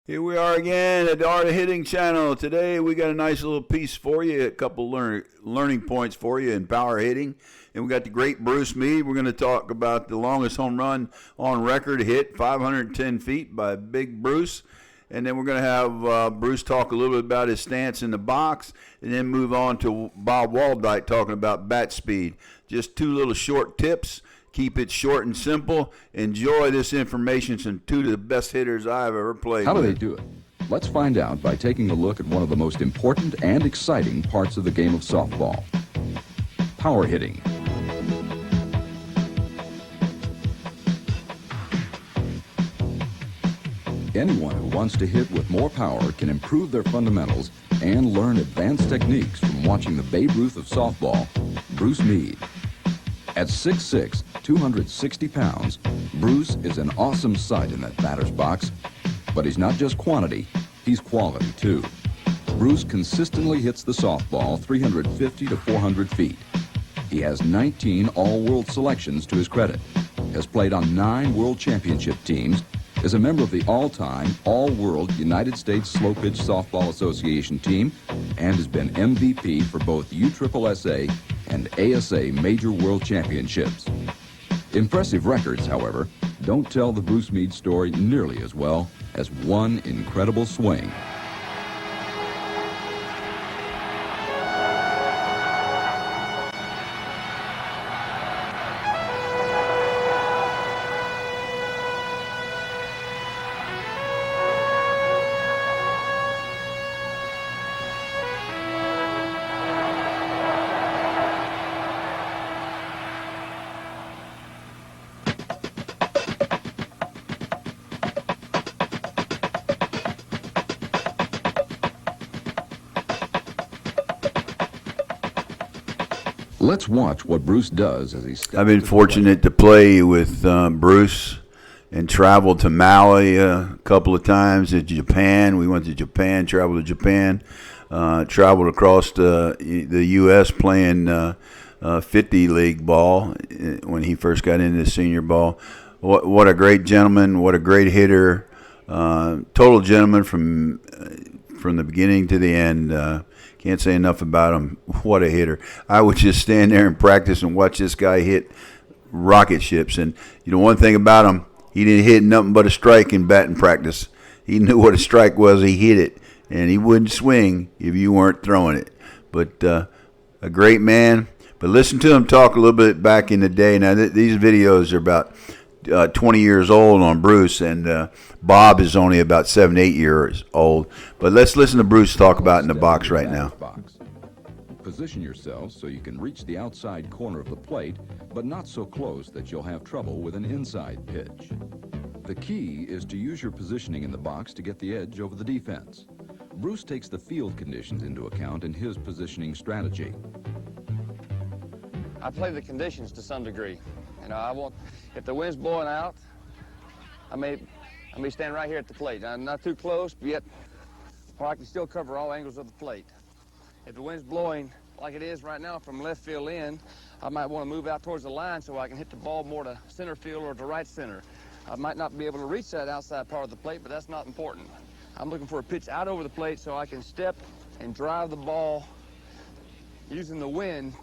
Here we are again at the Art of Hitting channel. Today we got a nice little piece for you, a couple learning points for you in power hitting. And we got the great Bruce Meade. We're going to talk about the longest home run on record hit, 510 feet by Big Bruce. And then we're going to have Bruce talk a little bit about his stance in the box, and then move on to Bob Waldyk talking about bat speed. Just two little short tips. Keep it short and simple. Enjoy this information from two of the best hitters I've ever played How do with. they do it? Let's find out by taking a look at one of the most important and exciting parts of the game of softball. Power hitting. Anyone who wants to hit with more power can improve their fundamentals and learn advanced techniques from watching the Babe Ruth of softball, Bruce Meade. At 6'6", 260 pounds, Bruce is an awesome sight in that batter's box. But he's not just quantity, he's quality too. Bruce consistently hits the softball 350 to 400 feet. He has 19 all-world selections to his credit, has played on 9 world championship teams, is a member of the all-time, all-world United States Slow Pitch Softball Association team, and has been MVP for both USSSA and ASA Major World Championships. Impressive records, however, don't tell the Bruce Meade story nearly as well as one incredible swing. Let's watch what Bruce does as he steps. I've been fortunate to play with Bruce and traveled to Maui a couple of times, to Japan. We went to Japan, traveled to Japan, traveled across the U.S. playing 50 league ball when he first got into senior ball. What a great gentleman, what a great hitter, total gentleman from the beginning to the end. Can't say enough about him. What a hitter. I would just stand there and practice and watch this guy hit rocket ships. And, you know, one thing about him, he didn't hit nothing but a strike in batting practice. He knew what a strike was. He hit it. And he wouldn't swing if you weren't throwing it. But a great man. But listen to him talk a little bit back in the day. Now, these videos are about 20 years old on Bruce, and Bob is only about 7, 8 years old. But let's listen to Bruce talk about in the box right now. Position yourself so you can reach the outside corner of the plate, but not so close that you'll have trouble with an inside pitch. The key is to use your positioning in the box to get the edge over the defense. Bruce takes the field conditions into account in his positioning strategy. I play the conditions to some degree. You know, if the wind's blowing out, I may stand right here at the plate. I'm not too close, but yet where I can still cover all angles of the plate. If the wind's blowing like it is right now from left field in, I might want to move out towards the line so I can hit the ball more to center field or to right center. I might not be able to reach that outside part of the plate, but that's not important. I'm looking for a pitch out over the plate so I can step and drive the ball using the wind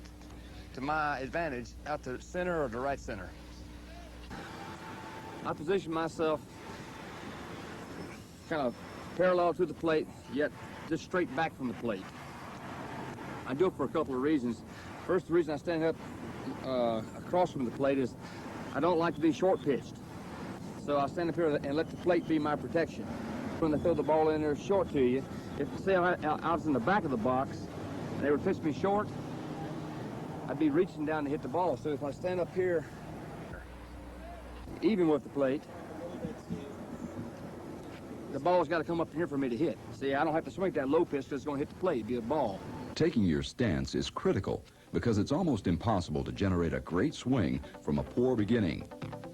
to my advantage out to center or to right center. I position myself kind of parallel to the plate, yet just straight back from the plate. I do it for a couple of reasons. First, the reason I stand up across from the plate is I don't like to be short pitched. So I stand up here and let the plate be my protection. When they throw the ball in there short to you, if say I was in the back of the box and they would pitch me short, I'd be reaching down to hit the ball. So if I stand up here, even with the plate, the ball's got to come up here for me to hit. See, I don't have to swing that low pitch because it's going to hit the plate. It'd be a ball. Taking your stance is critical because it's almost impossible to generate a great swing from a poor beginning.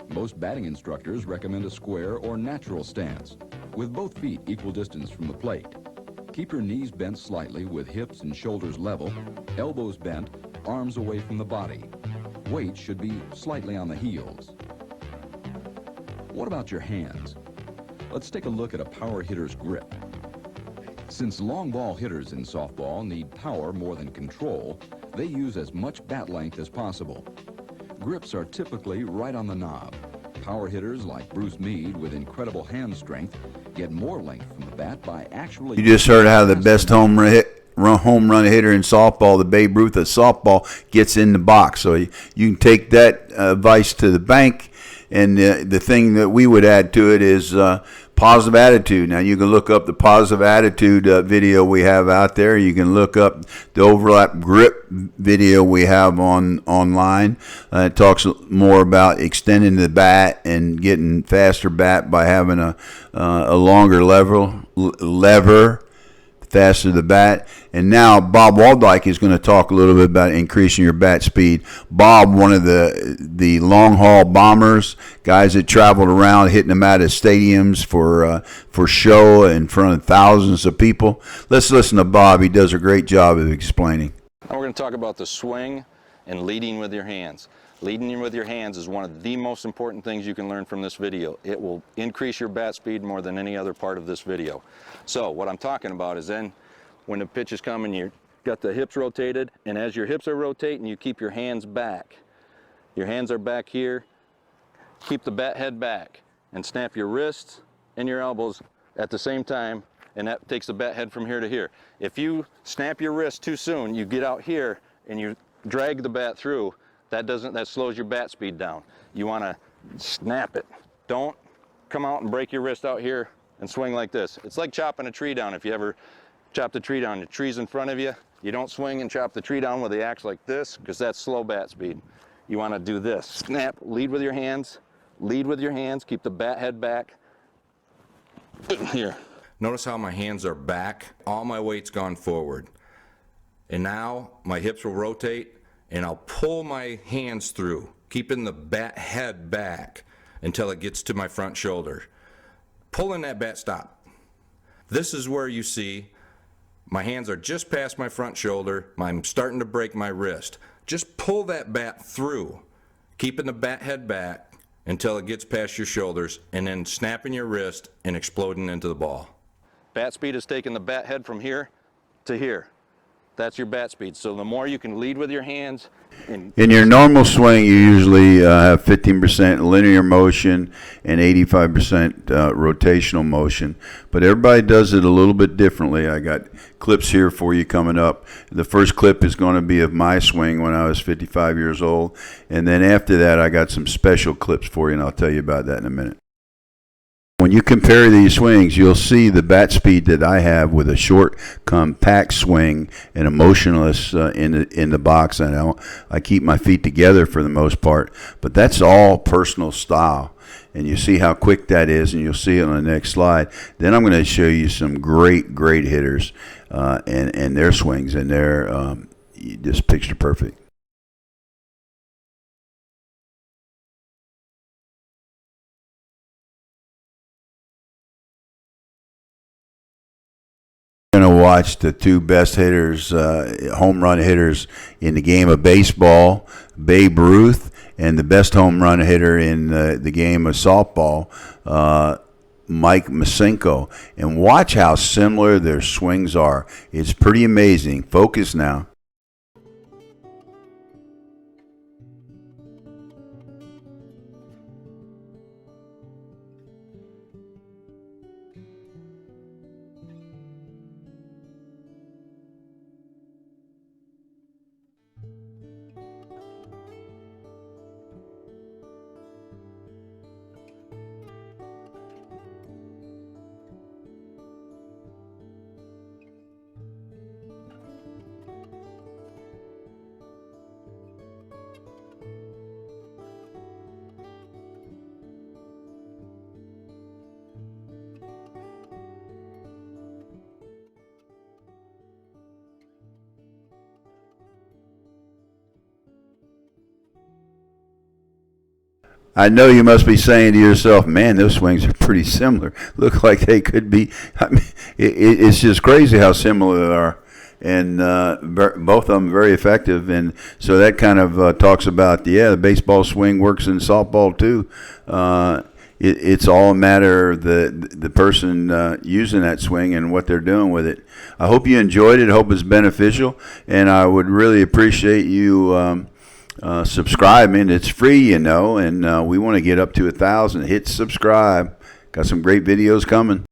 Most batting instructors recommend a square or natural stance, with both feet equal distance from the plate. Keep your knees bent slightly with hips and shoulders level, elbows bent, arms away from the body. Weight should be slightly on the heels. What about your hands? Let's take a look at a power hitter's grip. Since long ball hitters in softball need power more than control, they use as much bat length as possible. Grips are typically right on the knob. Power hitters like Bruce Meade, with incredible hand strength, get more length from the bat by actually... You just heard how the best home run hitter in softball, the Babe Ruth of softball, gets in the box. So you can take that advice to the bank. And the thing that we would add to it is positive attitude. Now, you can look up the positive attitude video we have out there. You can look up the overlap grip video we have online. It talks more about extending the bat and getting faster bat by having a longer lever, faster the bat. And now Bob Waldyk is going to talk a little bit about increasing your bat speed. Bob, one of the long haul bombers, guys that traveled around hitting them out of stadiums for show in front of thousands of people. Let's listen to Bob. He does a great job of explaining. Now we're going to talk about the swing and leading with your hands. Leading with your hands is one of the most important things you can learn from this video. It will increase your bat speed more than any other part of this video. So what I'm talking about is then when the pitch is coming, you've got the hips rotated, and as your hips are rotating, you keep your hands back. Your hands are back here. Keep the bat head back and snap your wrists and your elbows at the same time, and that takes the bat head from here to here. If you snap your wrist too soon, you get out here and you drag the bat through, that slows your bat speed down. You want to snap it. Don't come out and break your wrist out here and swing like this. It's like chopping a tree down. If you ever chop the tree down, the tree's in front of you, you don't swing and chop the tree down with the axe like this, because that's slow bat speed. You want to do this. Snap, lead with your hands, keep the bat head back. Here. Notice how my hands are back, all my weight's gone forward. And now my hips will rotate, and I'll pull my hands through, keeping the bat head back until it gets to my front shoulder. Pulling that bat stop. This is where you see my hands are just past my front shoulder. I'm starting to break my wrist. Just pull that bat through, keeping the bat head back until it gets past your shoulders, and then snapping your wrist and exploding into the ball. Bat speed is taking the bat head from here to here. That's your bat speed. So the more you can lead with your hands. In your normal swing, you usually have 15% linear motion and 85% rotational motion. But everybody does it a little bit differently. I got clips here for you coming up. The first clip is going to be of my swing when I was 55 years old. And then after that, I got some special clips for you, and I'll tell you about that in a minute. When you compare these swings, you'll see the bat speed that I have with a short, compact swing and a motionless in the box. And I keep my feet together for the most part, but that's all personal style. And you see how quick that is, and you'll see it on the next slide. Then I'm going to show you some great hitters and their swings, and they're just picture perfect. Going to watch the two best hitters, home run hitters in the game of baseball, Babe Ruth, and the best home run hitter in the game of softball, Mike Masenko. And watch how similar their swings are. It's pretty amazing. Focus now. I know you must be saying to yourself, man, those swings are pretty similar. Look like they could be. I mean, it's just crazy how similar they are. And both of them very effective. And so that kind of talks about, the baseball swing works in softball too. it's all a matter of the person using that swing and what they're doing with it. I hope you enjoyed it. I hope it's beneficial, and I would really appreciate you subscribing. It's free, and we want to get up to 1,000. Hit subscribe. Got some great videos coming.